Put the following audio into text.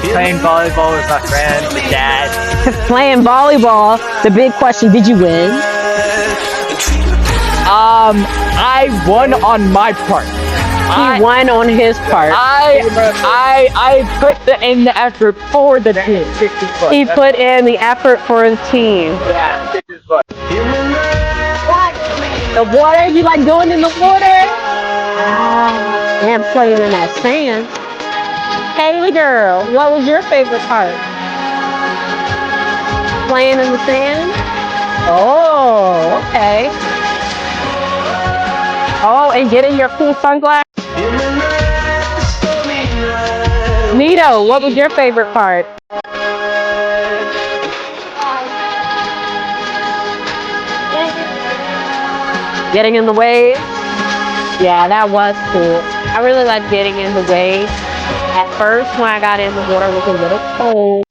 Playing volleyball with my friend, with dad. Playing volleyball. The big question: did you win? I won on my part. He won on his part. I put in the effort for the team. 50 bucks. He put in the effort for the team. Yeah, 50 bucks. The water? You like going in the water? And playing in that sand. Hey girl, what was your favorite part? Playing in the sand? Oh, okay. Oh, and getting your cool sunglasses? Nito, what was your favorite part? Getting in the waves? Yeah, that was cool. I really liked getting in the waves. At first, when I got in the water, it was a little cold.